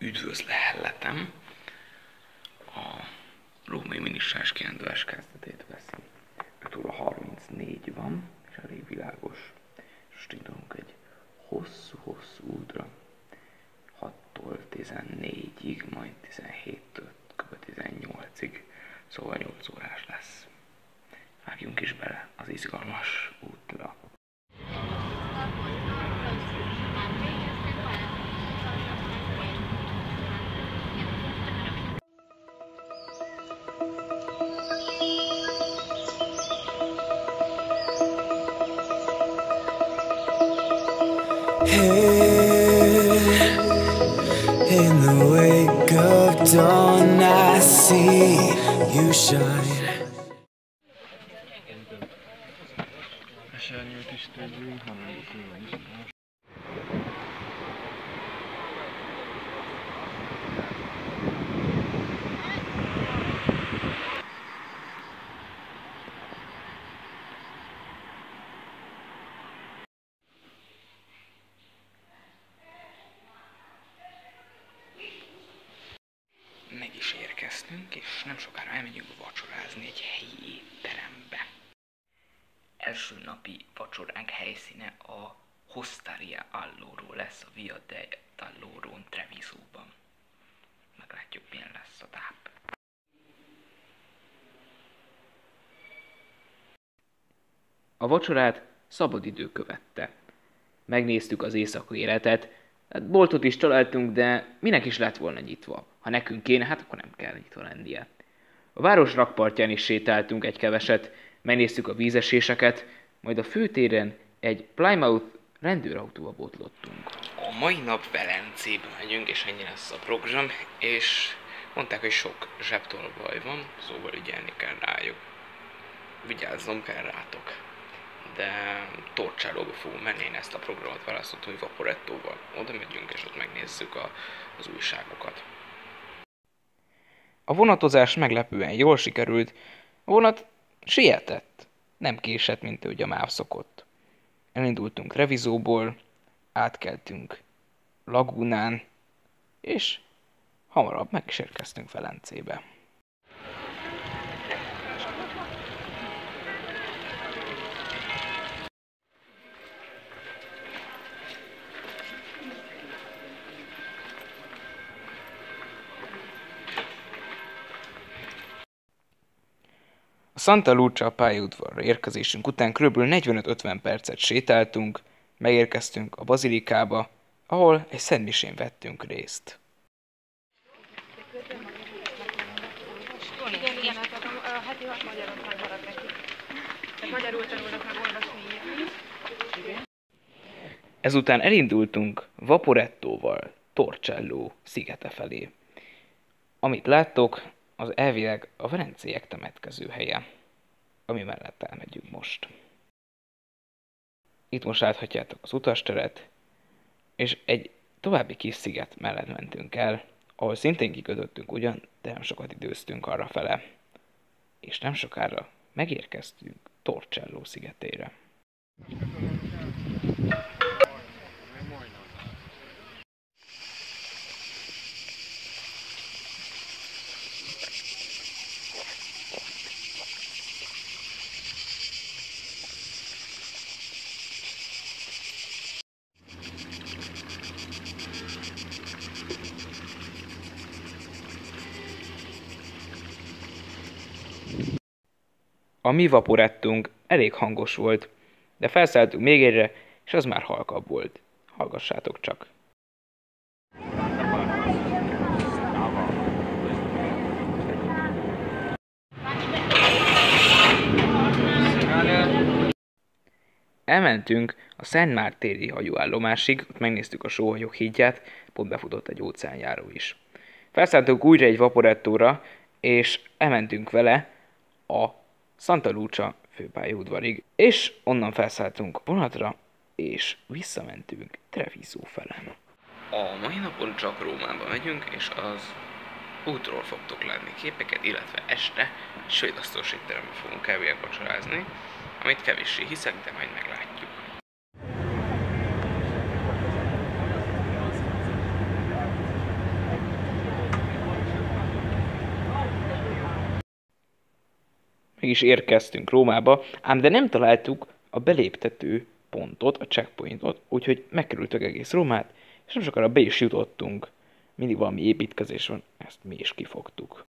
üdvözlelhetem a római minisztráns kirándulás kezdetét veszi. 5 óra 34 van, és elég világos. És most indulunk egy hosszú útra. 6-tól 14-ig, majd 17-től kb. 18-ig, szóval 8 órás lesz. Vágjunk is bele az izgalmas útra. In the wake of dawn, I see you shine. Esernyőt is tegyünk, hanem külön is. Meg is érkeztünk, és nem sokára elmegyünk vacsorázni egy helyi étterembe. Első napi vacsoránk helyszíne a Osteria Alloro lesz, a Via dell'Alloro Trevisoban. Meglátjuk, milyen lesz a táp. A vacsorát szabadidő követte. Megnéztük az éjszakai életet, boltot is találtunk, de minek is lett volna nyitva? Ha nekünk kéne, hát akkor nem kell nyitva lennie. A város rakpartján is sétáltunk egy keveset, megnéztük a vízeséseket, majd a főtéren egy Plymouth rendőrautóba botlottunk. A mai nap Velencébe megyünk, és ennyi lesz a program, és mondták, hogy sok zsebtolvaj van, szóval ügyelni kell rájuk. Vigyáznom kell rátok. De Torcelloba fogunk menni, én ezt a programot választottam, hogy Vaporettóval. Oda megyünk, és ott megnézzük az újságokat. A vonatozás meglepően jól sikerült. A vonat sietett, nem késett, mint ahogy a MÁV szokott. Elindultunk Trevisóból, átkeltünk Lagúnán, és hamarabb meg is érkeztünk Velencébe. A Santa Lucia pályaudvarra érkezésünk után kb. 45-50 percet sétáltunk, megérkeztünk a bazilikába, ahol egy szentmisén vettünk részt. Igen, hát a heti 6 magyarok megmarad nekik. Tehát magyarul tanulnak meg olvasni. Ezután elindultunk Vaporettóval Torcello szigete felé. Amit láttok, az elvileg a velencéiek temetkező helye, ami mellett elmegyünk most. Itt most láthatjátok az utasteret, és egy további kis sziget mellett mentünk el, ahol szintén kikötöttünk ugyan, de nem sokat időztünk arrafele. És nem sokára megérkeztünk Torcello szigetére. A mi vaporettunk elég hangos volt, de felszálltunk még egyre, és az már halkabb volt. Hallgassátok csak. Elmentünk a Szent Mártéri hajóállomásig, ott megnéztük a sóhajók hídját, pont befutott egy óceánjáró is. Felszálltunk újra egy vaporettóra, és elmentünk vele a Santa Lucia főpályaudvarig, és onnan felszálltunk vonatra, és visszamentünk Treviso fele. A mai napon csak Rómába megyünk, és az útról fogtok látni képeket, illetve este svédasztalos étterembe fogunk elvileg vacsorázni, amit kevéssé hiszek, de majd meglátjuk. Meg is érkeztünk Rómába, ám de nem találtuk a beléptető pontot, a checkpointot, úgyhogy megkerültük egész Rómát, és nem sokára be is jutottunk. Mindig valami építkezés van, ezt mi is kifogtuk.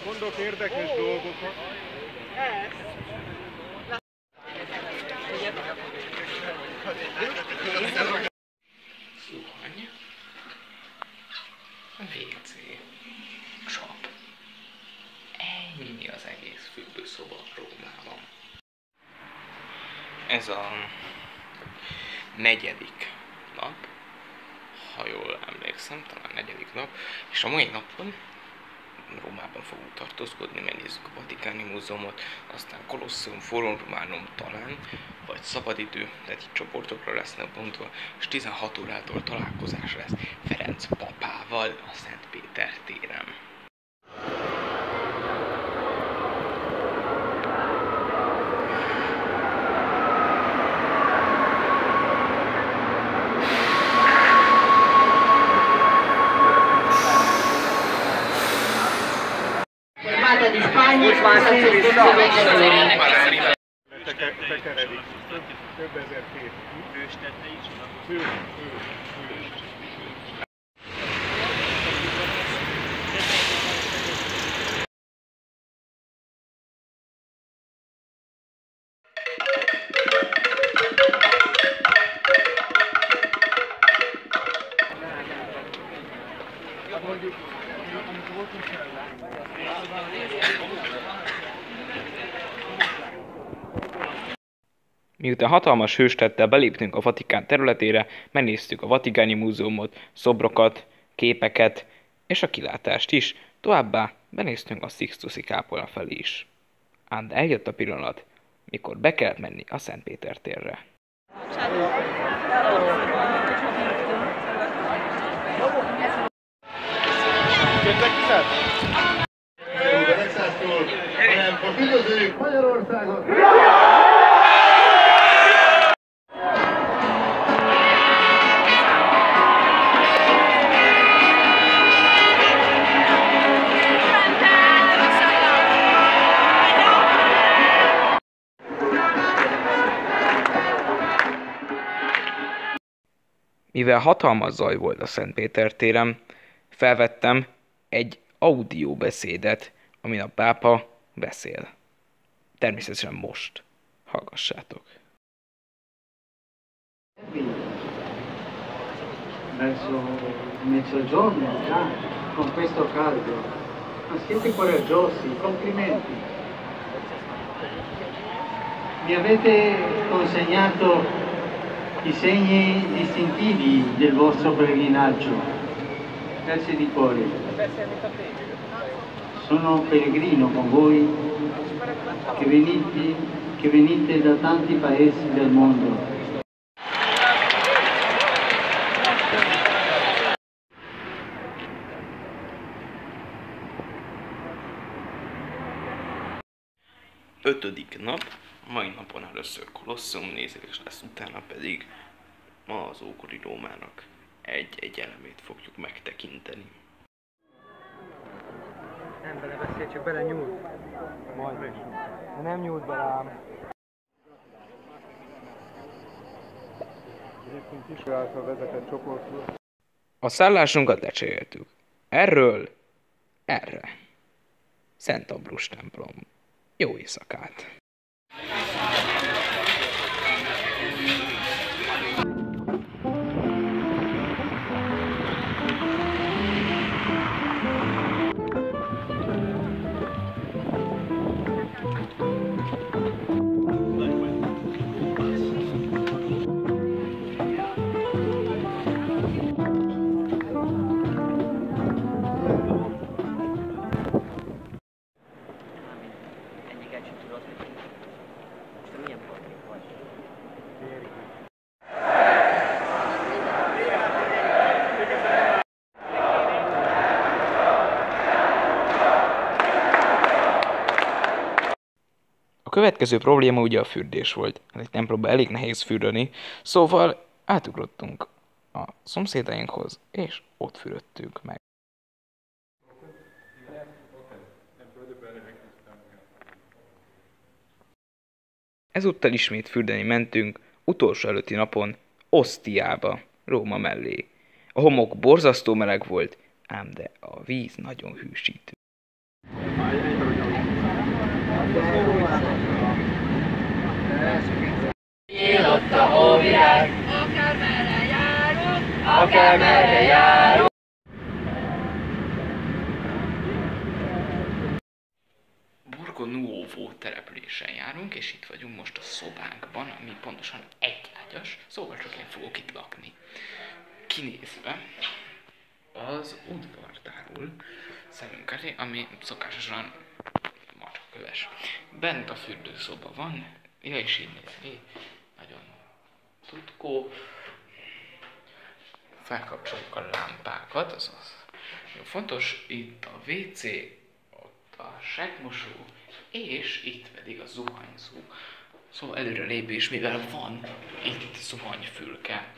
Mondok érdekes dolgokat. Zuhany. WC. Csap. Ennyi az egész fürdőszoba Rómában. Ez a 4. nap, ha jól emlékszem, talán 4. nap, és a mai napon Rómában fogunk tartózkodni, megnézzük a Vatikáni Múzeumot, aztán Colosseum, Forum Romanum talán, vagy szabadidő, tehát itt csoportokra lesznek bontva, és 16 órától találkozás lesz Ferenc papával a Szent Péter téren. Di Spagna Tekeredik. Több ezer kép. Hőstette is? Hő. Miután hatalmas hőstettel beléptünk a Vatikán területére, megnéztük a Vatikáni Múzeumot, szobrokat, képeket és a kilátást is, továbbá benéztünk a Sixtusi kápolna felé is. Ám de eljött a pillanat, mikor be kellett menni a Szent Péter térre. Magyarországon! Mivel hatalmas zaj volt a Szent Péter téren, felvettem egy audióbeszédet, amin a pápa beszél. Természetesen most. Hallgassátok. Verso mezzogiorno già, con questo caldo. Ma siete coraggiosi, complimenti. Mi avete consegnato i segni distintivi del vostro pellegrinaggio. Grazie di cuore. Sono pellegrino con voi che venite da tanti paesi del mondo. Ötödik nap, mai napon először Colosseum nézés lesz, utána pedig ma az ókori Rómának egy elemét fogjuk megtekinteni. Nem belebeszél, csak bele nyúlt. Majd. De nem nyúlt bele ám. Egyébként is által vezetett csoportról. A szállásunkat lecseréltük. Erről erre. Szent Ambrus templom. Jó éjszakát! A következő probléma ugye a fürdés volt. Hát egy templomban elég nehéz fürdeni, szóval átugrottunk a szomszédainkhoz, és ott fürödtünk meg. Ezúttal ismét fürdeni mentünk, utolsó előtti napon Osztiába, Róma mellé. A homok borzasztó meleg volt, ám de a víz nagyon hűsítő. Ott a hóvirág, akármerre járunk. Borgo Nuovo településen járunk, és itt vagyunk most a szobánkban, ami pontosan egyágyas, szóval csak én fogok itt lakni. Kinézve az udvartáról szemünk elé, ami szokásosan macskaköves. Bent a fürdőszoba van, ja, és így néz ki, nagyon tutkó. Felkapcsoljuk a lámpákat, azaz jó fontos, itt a WC, ott a seggmosó, és itt pedig a zuhanyzó. Szóval előre lépés, mivel van itt zuhanyfülke.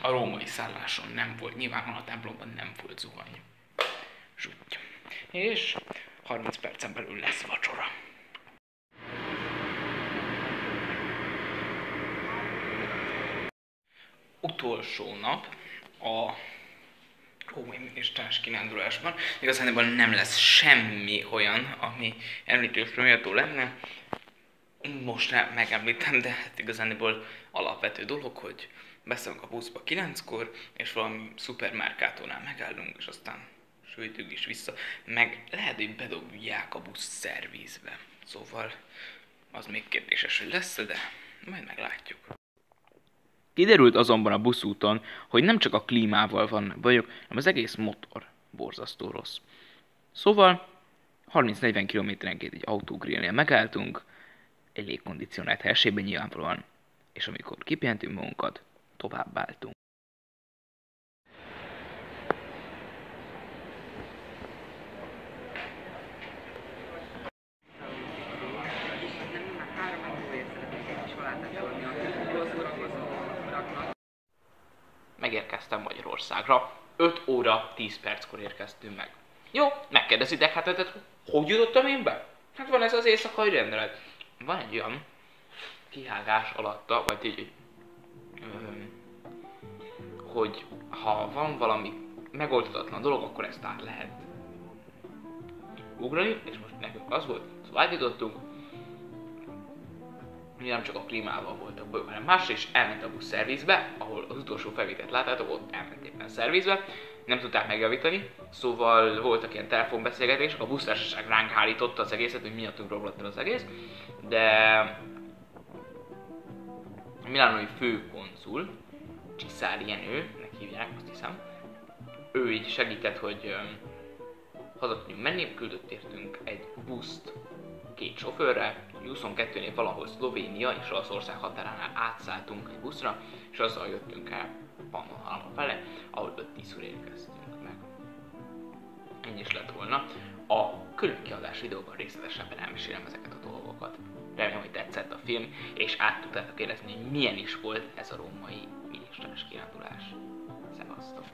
A római szálláson nem volt, nyilván a templomban nem volt zuhany. Zsutty. És 30 percen belül lesz vacsora. Utolsó nap a római minisztráns kirándulásban. Igazából nem lesz semmi olyan, ami említésre méltó lenne. Most megemlítem, de hát igazából alapvető dolog, hogy beszállunk a buszba 9-kor, és valami szupermárkátónál megállunk, és aztán sütünk is vissza. Meg lehet, hogy bedobják a busz szervízbe. Szóval az még kérdéses, hogy lesz, de majd meglátjuk. Kiderült azonban a buszúton, hogy nem csak a klímával van bajok, hanem az egész motor borzasztó rossz. Szóval 30-40 km-enként egy autógrillnél megálltunk, egy légkondicionált helységben nyilvánvalóan, és amikor kipihentünk magunkat, továbbáltunk. Megérkeztem Magyarországra. 5 óra 10 perckor érkeztünk meg. Jó, megkérdezitek, hát hogy jutottam én be? Hát van ez az éjszakai rendelet. Van egy olyan kihágás alatta, vagy egy, hogy ha van valami megoldatlan dolog, akkor ezt át lehet ugrani, és most nekünk az volt, szóval átjutottunk, nem csak a klímával voltak bajok, hanem másra is elment a busz szervizbe, ahol az utolsó felvételt láttátok, ott elment éppen szervizbe, nem tudták megjavítani, szóval voltak ilyen telefonbeszélgetések, a busztársaság ránk hárította az egészet, hogy miattunk romlott el az egész, de a milánói főkonzul, Csiszár Jenőnek hívják, azt hiszem, ő így segített, hogy haza tudjunk menni, küldött értünk egy buszt 2 sofőrrel, 22-nél valahol Szlovénia és Olaszország határánál átszálltunk egy buszra, és azzal jöttünk el Pannonhalma fele, ahol 5-10-kor érkeztünk meg. Ennyi is lett volna. A külön kiadás videóban részletesebben elmesélem ezeket a dolgokat. Remélem, hogy tetszett a film, és át tudtátok érezni, hogy milyen is volt ez a római minisztráns kirándulás. Szevasztok!